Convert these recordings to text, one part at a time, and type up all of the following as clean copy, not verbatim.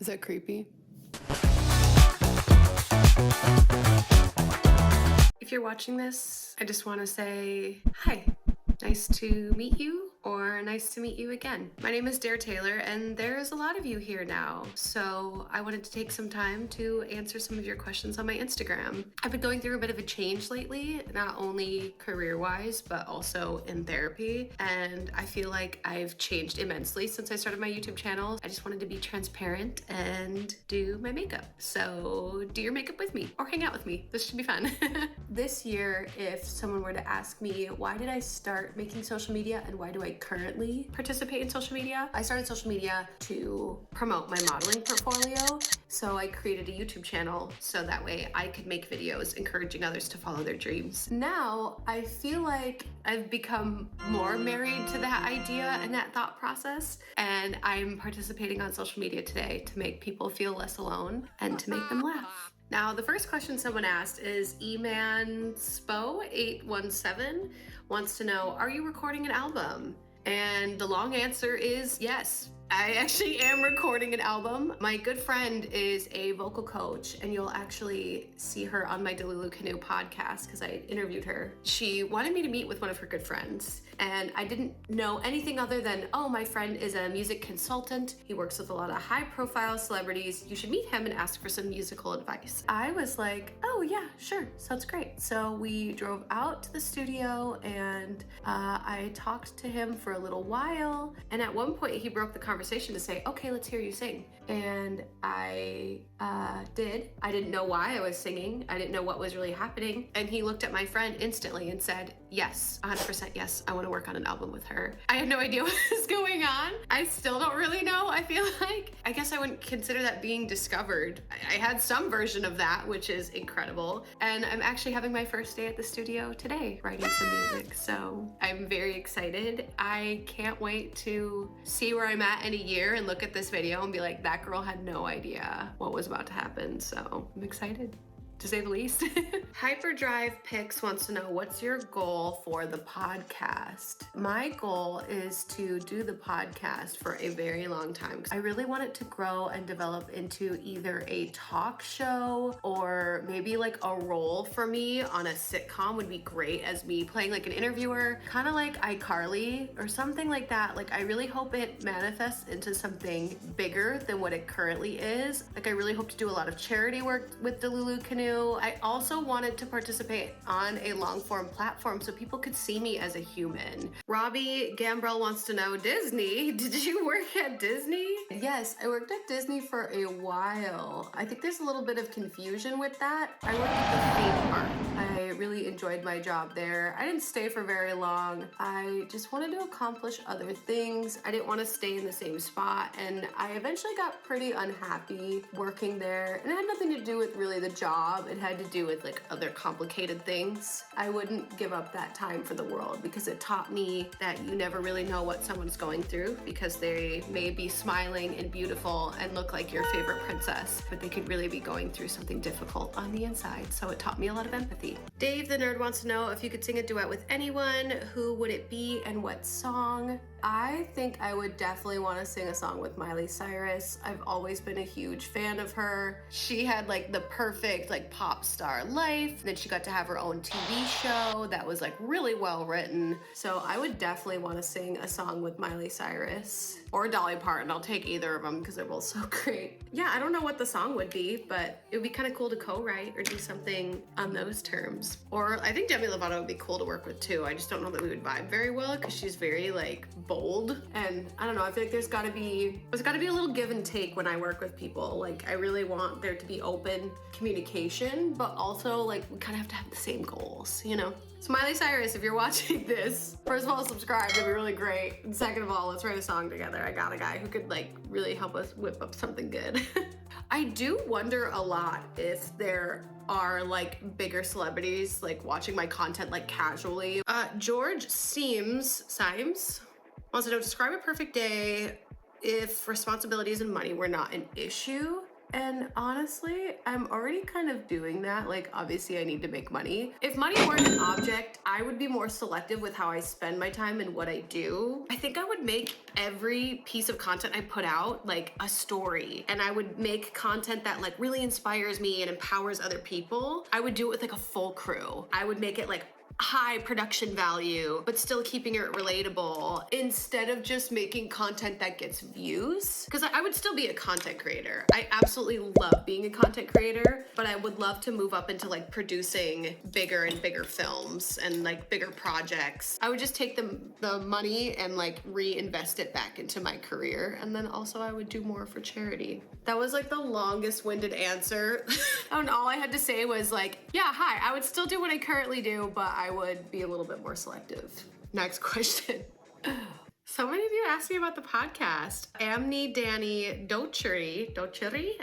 Is that creepy? If you're watching this, I just want to say hi. Nice to meet you, or nice to meet you again. My name is Dare Taylor, and there's a lot of you here now, so I wanted to take some time to answer some of your questions on my Instagram. I've been going through a bit of a change lately, not only career-wise, but also in therapy, and I feel like I've changed immensely since I started my YouTube channel. I just wanted to be transparent and do my makeup. So do your makeup with me, or hang out with me. This should be fun. This year, if someone were to ask me, why did I start making social media and why do I currently participate in social media? I started social media to promote my modeling portfolio. So I created a YouTube channel so that way I could make videos encouraging others to follow their dreams. Now, I feel like I've become more married to that idea and that thought process, and I'm participating on social media today to make people feel less alone and to make them laugh. Now, the first question someone asked is eManspo817 wants to know, are you recording an album? And the long answer is yes. I actually am recording an album. My good friend is a vocal coach, and you'll actually see her on my Delulu Canoe podcast because I interviewed her. She wanted me to meet with one of her good friends, and I didn't know anything other than, oh, my friend is a music consultant. He works with a lot of high-profile celebrities. You should meet him and ask for some musical advice. I was like, oh yeah, sure, sounds great. So we drove out to the studio, and I talked to him for a little while, and at one point he broke the conversation to say, okay, let's hear you sing. And I did. I didn't know why I was singing. I didn't know what was really happening. And he looked at my friend instantly and said, yes, 100% yes, I want to work on an album with her. I had no idea what was going on. I still don't really know, I feel like. I guess I wouldn't consider that being discovered. I had some version of that, which is incredible. And I'm actually having my first day at the studio today, writing some music. So I'm very excited. I can't wait to see where I'm at in a year and look at this video and be like, that girl had no idea what was about to happen. So I'm excited, to say the least. Hyperdrive Pix wants to know, what's your goal for the podcast? My goal is to do the podcast for a very long time. I really want it to grow and develop into either a talk show or maybe like a role for me on a sitcom would be great, as me playing like an interviewer, kind of like iCarly or something like that. Like, I really hope it manifests into something bigger than what it currently is. Like, I really hope to do a lot of charity work with Delulu Canoe. I also wanted to participate on a long form platform so people could see me as a human. Robbie Gambrell wants to know, Disney, did you work at Disney? Yes, I worked at Disney for a while. I think there's a little bit of confusion with that. I worked at the theme park. I really enjoyed my job there. I didn't stay for very long. I just wanted to accomplish other things. I didn't want to stay in the same spot, and I eventually got pretty unhappy working there. And it had nothing to do with really the job. It had to do with like other complicated things. I wouldn't give up that time for the world because it taught me that you never really know what someone's going through, because they may be smiling and beautiful and look like your favorite princess, but they could really be going through something difficult on the inside. So it taught me a lot of empathy. Dave the Nerd wants to know, if you could sing a duet with anyone, who would it be and what song? I think I would definitely want to sing a song with Miley Cyrus. I've always been a huge fan of her. She had like the perfect like pop star life. And then she got to have her own TV show that was like really well written. So I would definitely want to sing a song with Miley Cyrus or Dolly Parton. I'll take either of them because they're both so great. Yeah, I don't know what the song would be, but it would be kind of cool to co-write or do something on those terms. Or I think Demi Lovato would be cool to work with too. I just don't know that we would vibe very well because she's very like bold, and I don't know, I feel like there's gotta be a little give and take when I work with people. Like, I really want there to be open communication, but also like we kind of have to have the same goals, you know? So Miley Cyrus, if you're watching this, first of all, subscribe, that'd be really great. And second of all, let's write a song together. I got a guy who could like really help us whip up something good. I do wonder a lot if there are like bigger celebrities like watching my content like casually. George Symes wants to know, describe a perfect day if responsibilities and money were not an issue. And honestly, I'm already kind of doing that. Like, obviously I need to make money. If money weren't an object, I would be more selective with how I spend my time and what I do. I think I would make every piece of content I put out like a story, and I would make content that like really inspires me and empowers other people. I would do it with like a full crew. I would make it like high production value, but still keeping it relatable instead of just making content that gets views. Because I would still be a content creator. I absolutely love being a content creator, but I would love to move up into like producing bigger and bigger films and like bigger projects. I would just take the money and like reinvest it back into my career. And then also I would do more for charity. That was like the longest winded answer. And all I had to say was like, yeah, hi, I would still do what I currently do, but I would be a little bit more selective. Next question. So many of you asked me about the podcast. Amni Danny Docheri, I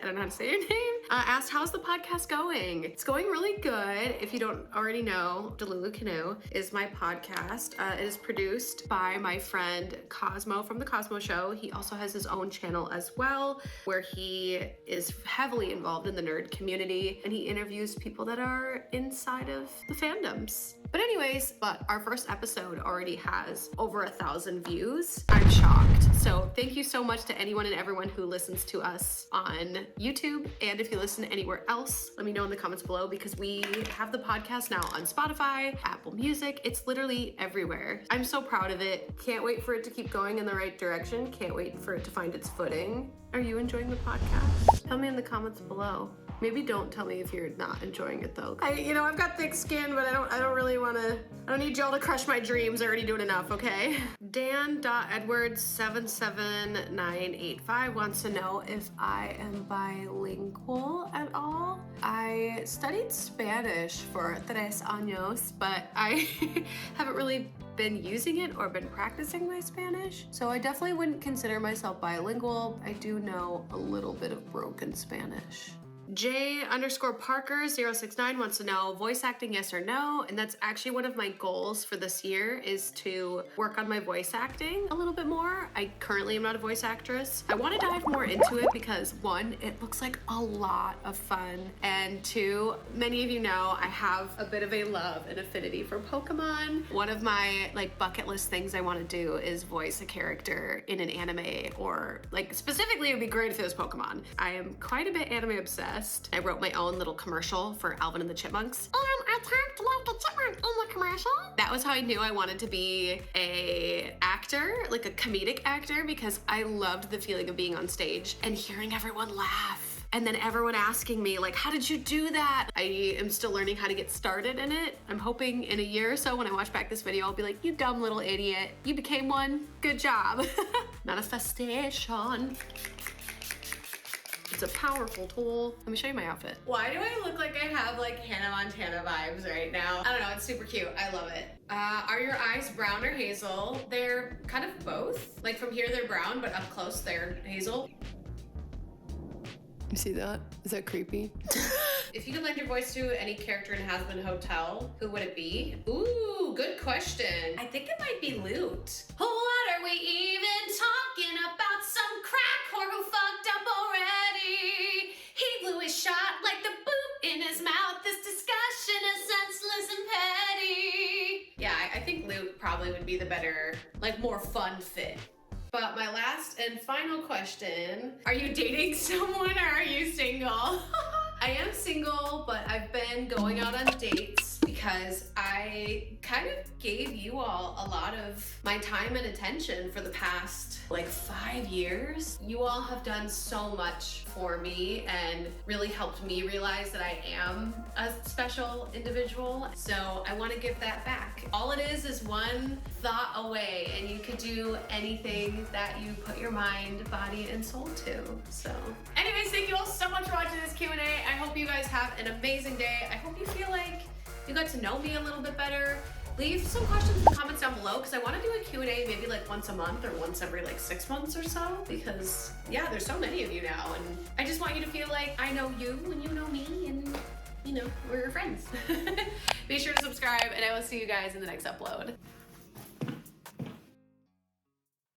don't know how to say your name, asked, how's the podcast going? It's going really good. If you don't already know, Delulu Canoe is my podcast. It is produced by my friend Cosmo from The Cosmo Show. He also has his own channel as well, where he is heavily involved in the nerd community, and he interviews people that are inside of the fandoms. But anyways, our first episode already has over 1,000 views. I'm shocked. So thank you so much to anyone and everyone who listens to us on YouTube. And if you listen anywhere else, let me know in the comments below, because we have the podcast now on Spotify, Apple Music. It's literally everywhere. I'm so proud of it. Can't wait for it to keep going in the right direction. Can't wait for it to find its footing. Are you enjoying the podcast? Tell me in the comments below. Maybe don't tell me if you're not enjoying it though. I've got thick skin, but I don't really want to. I don't need y'all to crush my dreams. I already doing enough, okay? Dan.Edwards77985 wants to know if I am bilingual at all. I studied Spanish for 3 años, but I haven't really been using it or been practicing my Spanish. So I definitely wouldn't consider myself bilingual. I do know a little bit of broken Spanish. J_Parker069 wants to know, voice acting, yes or no? And that's actually one of my goals for this year, is to work on my voice acting a little bit more. I currently am not a voice actress. I want to dive more into it because 1, it looks like a lot of fun, and 2, many of you know I have a bit of a love and affinity for Pokemon. One of my like bucket list things I want to do is voice a character in an anime, or like specifically it would be great if it was Pokemon. I am quite a bit anime obsessed. I wrote my own little commercial for Alvin and the Chipmunks. I talked like a chipmunk in the commercial. That was how I knew I wanted to be a actor, like a comedic actor, because I loved the feeling of being on stage and hearing everyone laugh. And then everyone asking me like, how did you do that? I am still learning how to get started in it. I'm hoping in a year or so when I watch back this video, I'll be like, you dumb little idiot. You became one. Good job. Manifestation. It's a powerful tool. Let me show you my outfit. Why do I look like I have like Hannah Montana vibes right now? I don't know, it's super cute. I love it. Are your eyes brown or hazel? They're kind of both. Like from here they're brown, but up close they're hazel. You see that? Is that creepy? If you could lend your voice to any character in Hazbin Hotel, who would it be? Ooh, good question. I think it might be Loot. What are we even talking about? Some crack whore who fucked up already. He blew his shot like the boot in his mouth. This discussion is senseless and petty. Yeah, I think Loot probably would be the better, like more fun fit. But my last and final question, are you dating someone or are you single? I am single, but I've been going out on dates because I kind of gave you all a lot of my time and attention for the past like 5 years. You all have done so much for me and really helped me realize that I am a special individual. So I want to give that back. All it is one thought away, and you could do anything that you put your mind, body, and soul to. So anyways, thank you all so much for watching this Q&A. I hope you guys have an amazing day. I hope you feel like you got to know me a little bit better. Leave some questions in the comments down below, because I want to do a Q&A maybe like once a month or once every like 6 months or so, because yeah, there's so many of you now, and I just want you to feel like I know you and you know me, and you know, we're your friends. Be sure to subscribe, and I will see you guys in the next upload.